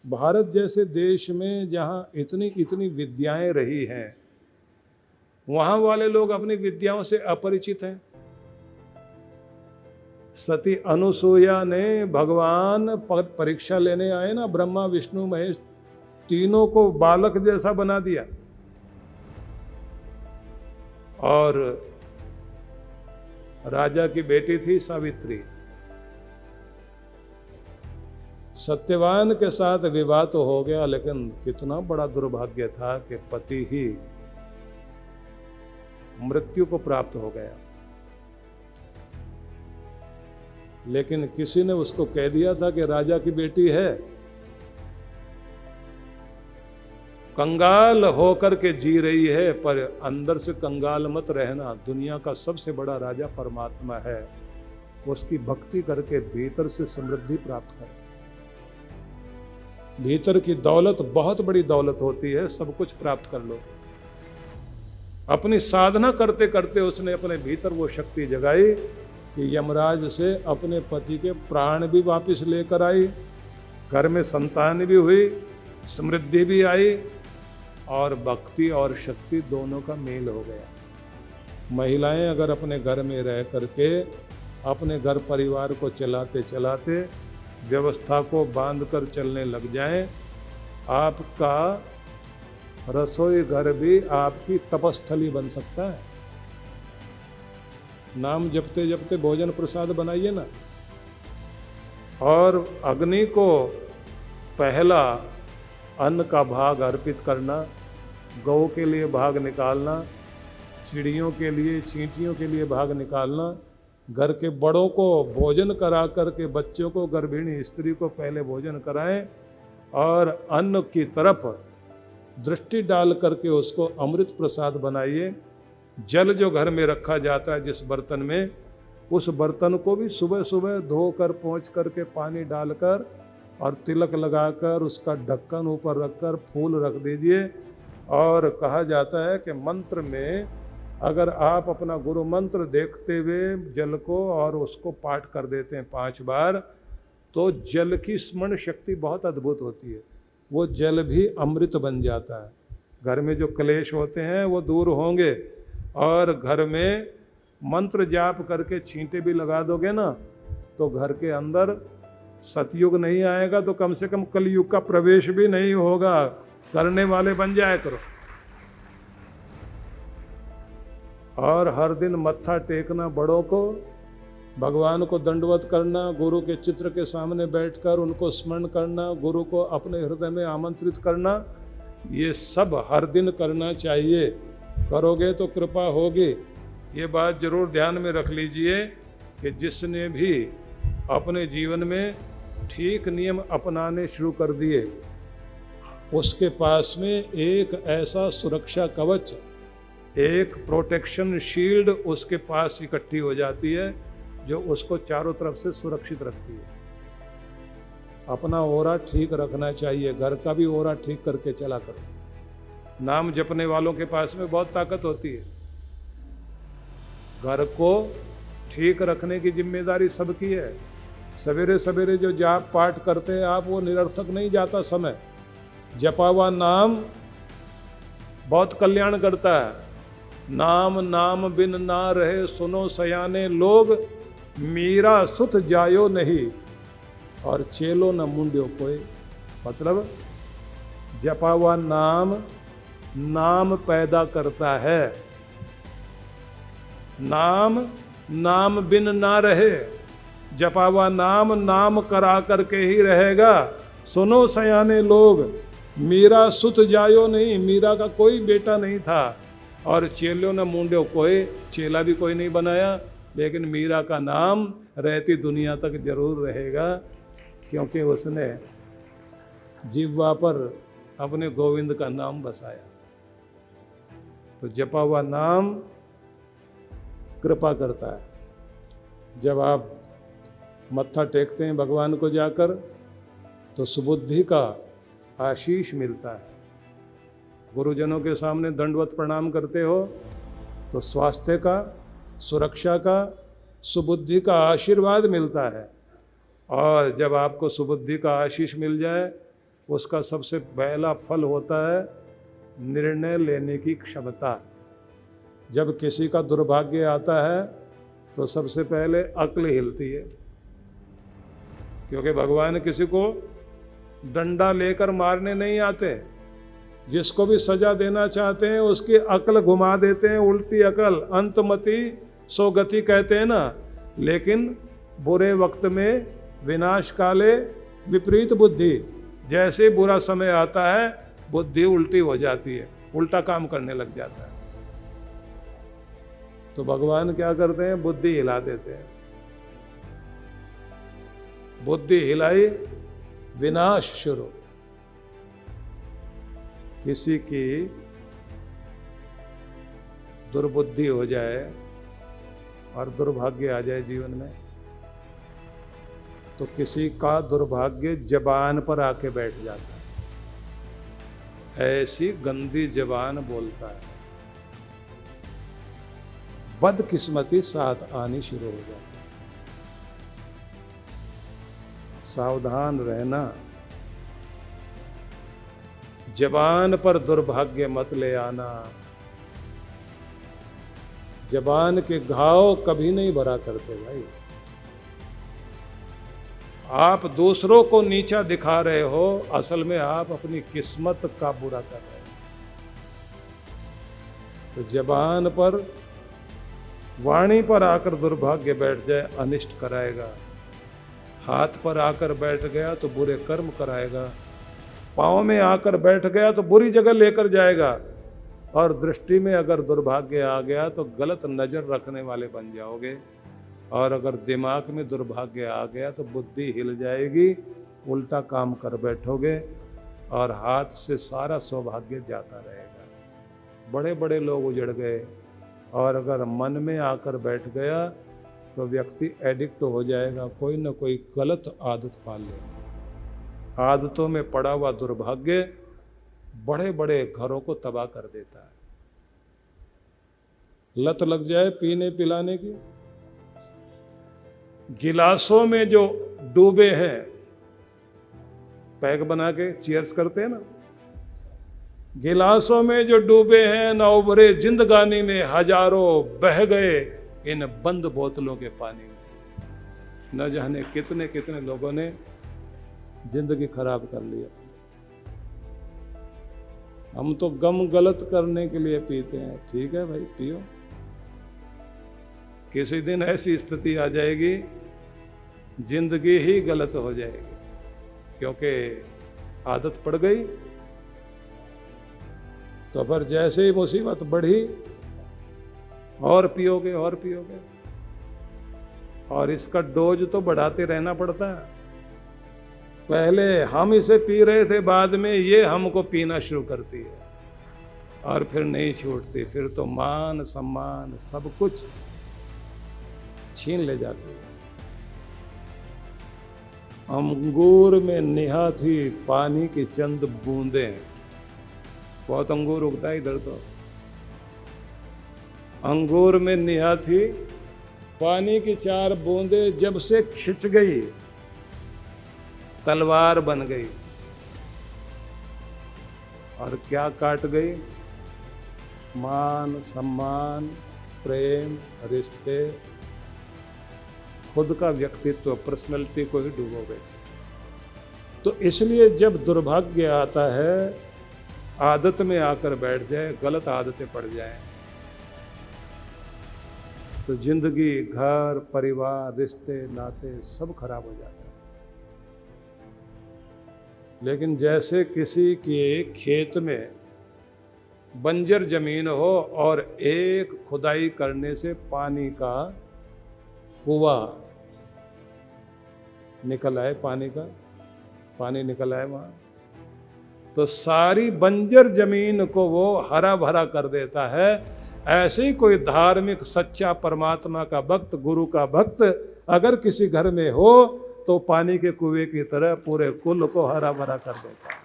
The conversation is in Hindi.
भारत जैसे देश में जहाँ इतनी इतनी विद्याएं रही हैं, वहाँ वाले लोग अपनी विद्याओं से अपरिचित हैं। सती अनुसूया ने भगवान परीक्षा लेने आए ना, ब्रह्मा विष्णु महेश तीनों को बालक जैसा बना दिया। और राजा की बेटी थी सावित्री। सत्यवान के साथ विवाह तो हो गया, लेकिन कितना बड़ा दुर्भाग्य था कि पति ही मृत्यु को प्राप्त हो गया। लेकिन किसी ने उसको कह दिया था कि राजा की बेटी है, कंगाल होकर के जी रही है, पर अंदर से कंगाल मत रहना। दुनिया का सबसे बड़ा राजा परमात्मा है, उसकी भक्ति करके भीतर से समृद्धि प्राप्त कर। भीतर की दौलत बहुत बड़ी दौलत होती है, सब कुछ प्राप्त कर लोगे। अपनी साधना करते करते उसने अपने भीतर वो शक्ति जगाई कि यमराज से अपने पति के प्राण भी वापस लेकर आई, घर में संतान भी हुई, समृद्धि भी आई, और भक्ति और शक्ति दोनों का मेल हो गया। महिलाएं अगर अपने घर में रह करके अपने घर परिवार को चलाते चलाते व्यवस्था को बांध कर चलने लग जाएं, आपका रसोई घर भी आपकी तपस्थली बन सकता है। नाम जपते जपते भोजन प्रसाद बनाइए ना, और अग्नि को पहला अन्न का भाग अर्पित करना, गौ के लिए भाग निकालना, चिड़ियों के लिए, चींटियों के लिए भाग निकालना, घर के बड़ों को भोजन करा करके बच्चों को, गर्भिणी स्त्री को पहले भोजन कराएं, और अन्न की तरफ दृष्टि डाल करके उसको अमृत प्रसाद बनाइए। जल जो घर में रखा जाता है जिस बर्तन में, उस बर्तन को भी सुबह सुबह धोकर पोंछ करके पानी डालकर और तिलक लगाकर उसका ढक्कन ऊपर रखकर फूल रख दीजिए। और कहा जाता है कि मंत्र में अगर आप अपना गुरु मंत्र देखते हुए जल को और उसको पाठ कर देते हैं 5 बार, तो जल की स्मरण शक्ति बहुत अद्भुत होती है। वो जल भी अमृत बन जाता है। घर में जो क्लेश होते हैं वो दूर होंगे, और घर में मंत्र जाप करके छींटे भी लगा दोगे ना, तो घर के अंदर सतयुग नहीं आएगा तो कम से कम कलयुग का प्रवेश भी नहीं होगा। करने वाले बन जाया करो। और हर दिन मत्था टेकना बड़ों को, भगवान को दंडवत करना, गुरु के चित्र के सामने बैठकर उनको स्मरण करना, गुरु को अपने हृदय में आमंत्रित करना, ये सब हर दिन करना चाहिए। करोगे तो कृपा होगी। ये बात जरूर ध्यान में रख लीजिए कि जिसने भी अपने जीवन में ठीक नियम अपनाने शुरू कर दिए, उसके पास में एक ऐसा सुरक्षा कवच, एक प्रोटेक्शन शील्ड उसके पास इकट्ठी हो जाती है जो उसको चारों तरफ से सुरक्षित रखती है। अपना ओरा ठीक रखना चाहिए, घर का भी ओरा ठीक करके चला करो। नाम जपने वालों के पास में बहुत ताकत होती है। घर को ठीक रखने की जिम्मेदारी सबकी है। सवेरे सवेरे जो जाप पाठ करते हैं आप, वो निरर्थक नहीं जाता समय। जपा हुआ नाम बहुत कल्याण करता है। नाम नाम बिन ना रहे सुनो सयाने लोग, मीरा सुत जायो नहीं और चेलो न मुंड्यो कोई। मतलब जपा हुआ नाम नाम पैदा करता है। नाम नाम बिन ना रहे, जपा हुआ नाम नाम करा करके ही रहेगा। सुनो सयाने लोग, मीरा सुत जायो नहीं, मीरा का कोई बेटा नहीं था, और चेलो न मुंड्यो कोई, चेला भी कोई नहीं बनाया, लेकिन मीरा का नाम रहती दुनिया तक जरूर रहेगा, क्योंकि उसने जिह्वा पर अपने गोविंद का नाम बसाया। तो जपा हुआ नाम कृपा करता है। जब आप मत्था टेकते हैं भगवान को जाकर, तो सुबुद्धि का आशीष मिलता है। गुरुजनों के सामने दंडवत प्रणाम करते हो तो स्वास्थ्य का, सुरक्षा का, सुबुद्धि का आशीर्वाद मिलता है। और जब आपको सुबुद्धि का आशीष मिल जाए उसका सबसे पहला फल होता है निर्णय लेने की क्षमता। जब किसी का दुर्भाग्य आता है तो सबसे पहले अक्ल हिलती है, क्योंकि भगवान किसी को डंडा लेकर मारने नहीं आते। जिसको भी सजा देना चाहते हैं उसकी अक्ल घुमा देते हैं, उल्टी अक्ल, अंतमति सो गति कहते हैं ना। लेकिन बुरे वक्त में विनाश काले विपरीत बुद्धि, जैसे बुरा समय आता है बुद्धि उल्टी हो जाती है, उल्टा काम करने लग जाता है। तो भगवान क्या करते हैं, बुद्धि हिला देते हैं। बुद्धि हिलाई, विनाश शुरू। किसी की दुर्बुद्धि हो जाए और दुर्भाग्य आ जाए जीवन में, तो किसी का दुर्भाग्य जबान पर आके बैठ जाता है। ऐसी गंदी जबान बोलता है, बदकिस्मती साथ आनी शुरू हो जाती है। सावधान रहना, जबान पर दुर्भाग्य मत ले आना। जबान के घाव कभी नहीं भरा करते भाई। आप दूसरों को नीचा दिखा रहे हो, असल में आप अपनी किस्मत का बुरा कर रहे हो। तो जबान पर, वाणी पर आकर दुर्भाग्य बैठ जाए, अनिष्ट कराएगा। हाथ पर आकर बैठ गया तो बुरे कर्म कराएगा। पाँव में आकर बैठ गया तो बुरी जगह लेकर जाएगा। और दृष्टि में अगर दुर्भाग्य आ गया तो गलत नज़र रखने वाले बन जाओगे। और अगर दिमाग में दुर्भाग्य आ गया तो बुद्धि हिल जाएगी, उल्टा काम कर बैठोगे और हाथ से सारा सौभाग्य जाता रहेगा। बड़े बड़े लोग उजड़ गए। और अगर मन में आकर बैठ गया तो व्यक्ति एडिक्ट हो जाएगा, कोई ना कोई गलत आदत पाल लेगा। आदतों में पड़ा हुआ दुर्भाग्य बड़े बड़े घरों को तबाह कर देता है। लत लग जाए पीने पिलाने की। गिलासों में जो डूबे हैं, पैक बना के चीयर्स करते हैं ना, गिलासों में जो डूबे हैं न उभरे जिंदगानी में, हजारों बह गए इन बंद बोतलों के पानी में। न जाने कितने कितने लोगों ने जिंदगी खराब कर ली अपनी। हम तो गम गलत करने के लिए पीते हैं, ठीक है भाई पियो। किसी दिन ऐसी स्थिति आ जाएगी जिंदगी ही गलत हो जाएगी, क्योंकि आदत पड़ गई। तो फिर जैसे ही मुसीबत बढ़ी और पियोगे और पियोगे, और इसका डोज तो बढ़ाते रहना पड़ता है। पहले हम इसे पी रहे थे, बाद में ये हमको पीना शुरू करती है और फिर नहीं छूटती। फिर तो मान सम्मान सब कुछ छीन ले जाती है। अंगूर में निहा थी पानी की चंद बूंदें। बहुत अंगूर उगता है इधर तो। अंगूर में निहा थी पानी की 4 बूंदें, जब से खिंच गई तलवार बन गई। और क्या काट गई? मान सम्मान, प्रेम, रिश्ते, खुद का व्यक्तित्व, पर्सनैलिटी को ही डूबो बैठे। तो इसलिए जब दुर्भाग्य आता है, आदत में आकर बैठ जाए, गलत आदतें पड़ जाएं, तो जिंदगी, घर, परिवार, रिश्ते, नाते सब खराब हो जाते हैं। लेकिन जैसे किसी के खेत में बंजर जमीन हो और एक खुदाई करने से पानी का कुआं निकल आए, पानी निकल आए वहाँ, तो सारी बंजर जमीन को वो हरा भरा कर देता है। ऐसे ही कोई धार्मिक सच्चा परमात्मा का भक्त, गुरु का भक्त अगर किसी घर में हो तो पानी के कुएं की तरह पूरे कुल को हरा भरा कर देता है।